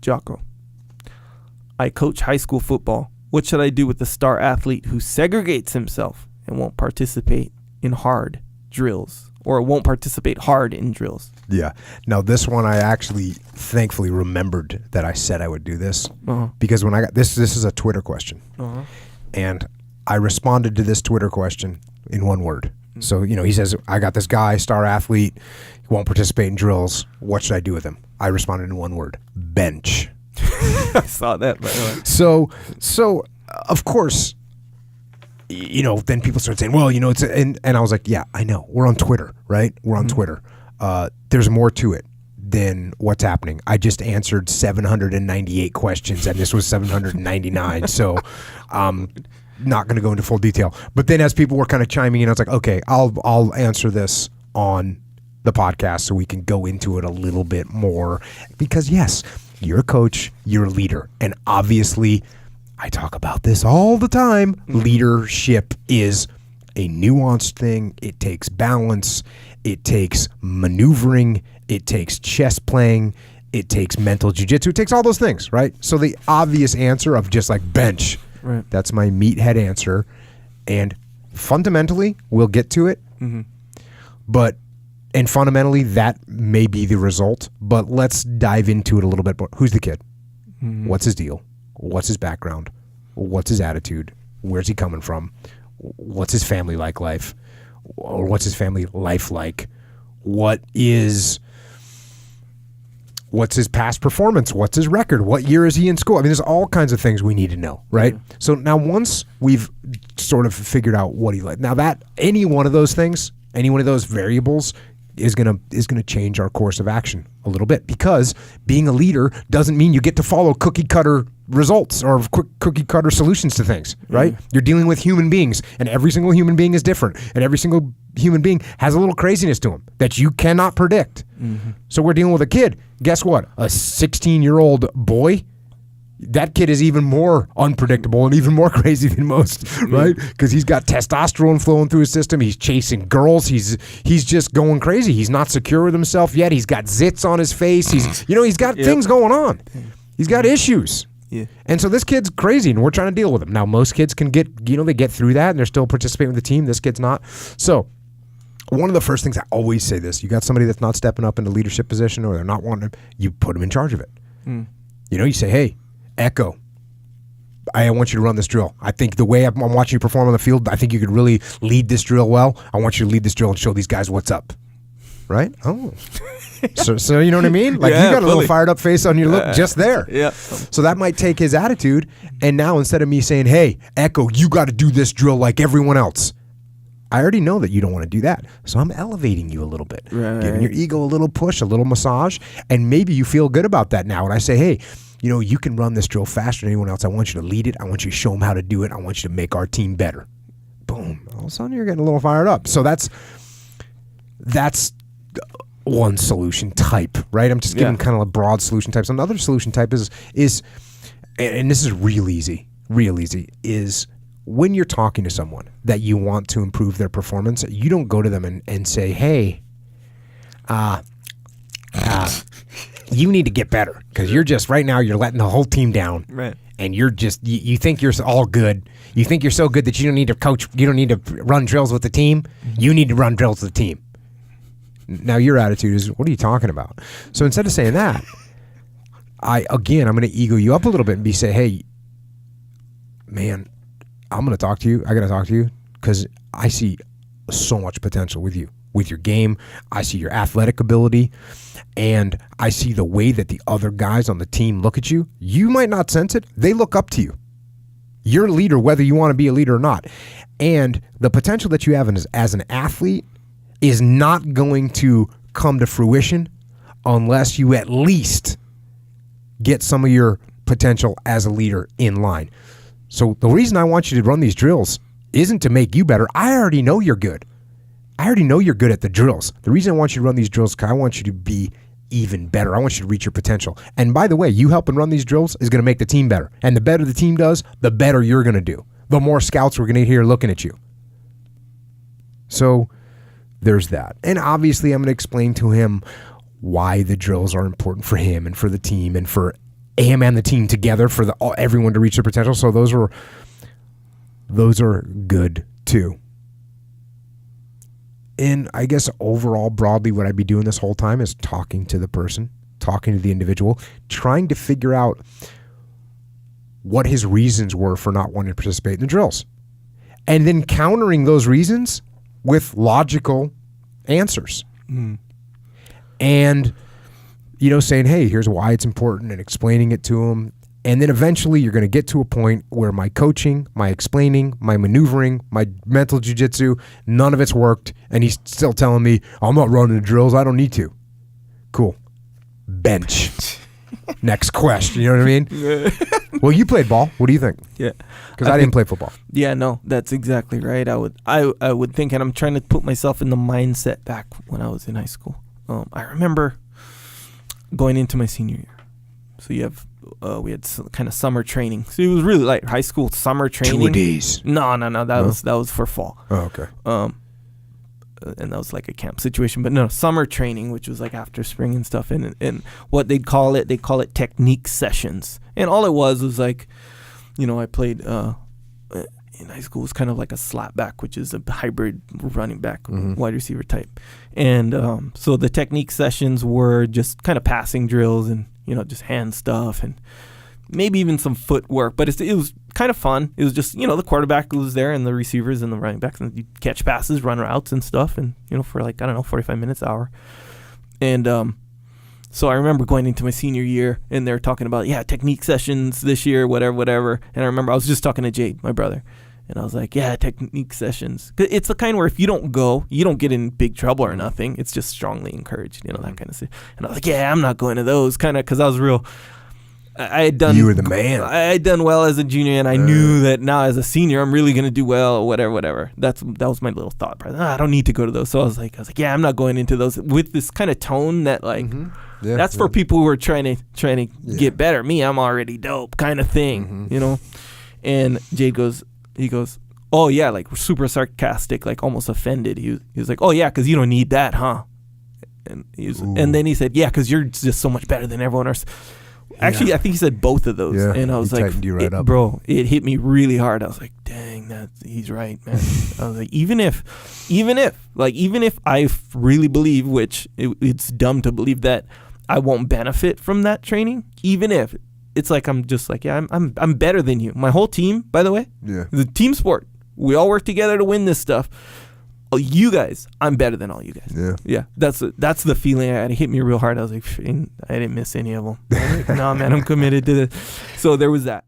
Jocko, I coach high school football. What should I do with the star athlete who segregates himself and won't participate in hard drills, or won't participate hard in drills? Yeah. Now, this one I actually thankfully remembered that I said I would do this because when I got this is a Twitter question. And I responded to this Twitter question in one word. So, he says, I got this guy, star athlete, he won't participate in drills. What should I do with him? I responded in one word: bench. I saw that, by the way. So of course, then people start saying, well, it's, and I was like, yeah, I know. We're on Twitter, right? We're on Twitter. There's more to it than what's happening. I just answered 798 questions, and this was 799. So, not going to go into full detail. But then as people were kind of chiming in, I was like, okay, I'll answer this on the podcast so we can go into it a little bit more. Because yes, you're a coach, you're a leader, and obviously, I talk about this all the time. Leadership is a nuanced thing. It takes balance. It takes maneuvering. It takes chess playing. It takes mental jiu-jitsu. It takes all those things, right? So the obvious answer of just like bench, right. That's my meathead answer. And fundamentally, we'll get to it. And fundamentally, that may be the result. But let's dive into it a little bit more. Who's the kid? What's his deal? What's his background? What's his attitude? Where's he coming from? What's his family life? Or what's his family life like? What's his past performance? What's his record? What year is he in school? I mean, there's all kinds of things we need to know, right? Yeah. So now once we've sort of figured out what he like, now that any one of those things, any one of those variables is gonna change our course of action a little bit, because being a leader doesn't mean you get to follow cookie cutter results or cookie cutter solutions to things, right? You're dealing with human beings, and every single human being is different, and every single human being has a little craziness to him that you cannot predict. So we're dealing with a kid. Guess what? A 16-year-old boy. That kid is even more unpredictable and even more crazy than most, right? Because he's got testosterone flowing through his system. He's chasing girls. He's just going crazy. He's not secure with himself yet. He's got zits on his face. He's got things going on. He's got issues. Yeah. And so this kid's crazy, and we're trying to deal with him. Now, most kids can get, they get through that, and they're still participating with the team. This kid's not. So one of the first things I always say this: you got somebody that's not stepping up into leadership position, or they're not wanting to, you put them in charge of it. You say, hey, Echo, I want you to run this drill. I think the way I'm watching you perform on the field, I think you could really lead this drill well. I want you to lead this drill and show these guys what's up. Right? Oh. So you know what I mean? Like, you got a little fired up face on your look just there. Yeah. So that might take his attitude, and now instead of me saying, hey, Echo, you got to do this drill like everyone else, I already know that you don't want to do that. So I'm elevating you a little bit. Right. Giving your ego a little push, a little massage, and maybe you feel good about that now. And I say, hey, you can run this drill faster than anyone else. I want you to lead it. I want you to show them how to do it. I want you to make our team better. Boom. All of a sudden, you're getting a little fired up. So that's one solution type, right? I'm just giving kind of a broad solution types. Another solution type is, and this is real easy, is when you're talking to someone that you want to improve their performance, you don't go to them and say, hey, you need to get better, because you're just, right now, you're letting the whole team down. Right. And you're just, you think you're all good. You think you're so good that you don't need to coach, you don't need to run drills with the team. You need to run drills with the team. Now your attitude is, what are you talking about? So instead of saying that, I'm going to ego you up a little bit and say, hey, man, I'm going to talk to you. I got to talk to you because I see so much potential with you, with your game. I see your athletic ability, and I see the way that the other guys on the team look at you. You might not sense it. They look up to you. You're a leader, whether you want to be a leader or not. And the potential that you have as an athlete is not going to come to fruition unless you at least get some of your potential as a leader in line. So the reason I want you to run these drills isn't to make you better. I already know you're good. I already know you're good at the drills. The reason I want you to run these drills is because I want you to be even better. I want you to reach your potential. And by the way, you helping run these drills is going to make the team better. And the better the team does, the better you're going to do. The more scouts we're going to hear looking at you. So there's that. And obviously I'm going to explain to him why the drills are important for him and for the team and for him and the team together for everyone to reach their potential. So those are good too. And I guess overall, broadly, what I'd be doing this whole time is talking to the person, talking to the individual, trying to figure out what his reasons were for not wanting to participate in the drills. And then countering those reasons with logical answers. And, saying, hey, here's why it's important, and explaining it to him. And then eventually you're going to get to a point where my coaching, my explaining, my maneuvering, my mental jiu-jitsu, none of it's worked. And he's still telling me, I'm not running the drills. I don't need to. Cool. Bench. Next question. You know what I mean? Well, you played ball. What do you think? Yeah. Because I didn't play football. Yeah, no, that's exactly right. I would think, and I'm trying to put myself in the mindset back when I was in high school. I remember going into my senior year. So we had kind of summer training. So it was really like high school summer training. 2 days. No. That was for fall. Oh, okay. And that was like a camp situation. But no, summer training, which was like after spring and stuff. And what they call it technique sessions. And all it was like, I played in high school. It was kind of like a slap back, which is a hybrid running back, wide receiver type. And so the technique sessions were just kind of passing drills and, just hand stuff and maybe even some footwork. But it was kind of fun. It was just, the quarterback was there and the receivers and the running backs, and you catch passes, run routes and stuff. And, for 45 minutes, hour. And so I remember going into my senior year and they're talking about, technique sessions this year, whatever. And I remember I was just talking to Jade, my brother. And I was like, technique sessions. It's the kind where if you don't go, you don't get in big trouble or nothing. It's just strongly encouraged, that kind of thing. And I was like, I'm not going to those, kind of, because I was real. I had done. You were the man. I had done well as a junior, and I knew that now as a senior, I'm really going to do well, whatever. That was my little thought process. I don't need to go to those. So I was like, I'm not going into those with this kind of tone that that's for people who are trying to get better. Me, I'm already dope, kind of thing, And Jade goes. He goes, oh, yeah, like super sarcastic, like almost offended. He was like, oh, yeah, because you don't need that, huh? And then he said, yeah, because you're just so much better than everyone else. Actually, I think he said both of those. Yeah, and I was like, bro, it hit me really hard. I was like, dang, he's right, man. I was like, even if I really believe, which it's dumb to believe that I won't benefit from that training, even if. It's like I'm just like, I'm better than you. My whole team, by the way, the team sport. We all work together to win this stuff. Oh, you guys, I'm better than all you guys. Yeah. That's the feeling. It hit me real hard. I was like, I didn't miss any of them. Like, no, man, I'm committed to this. So there was that.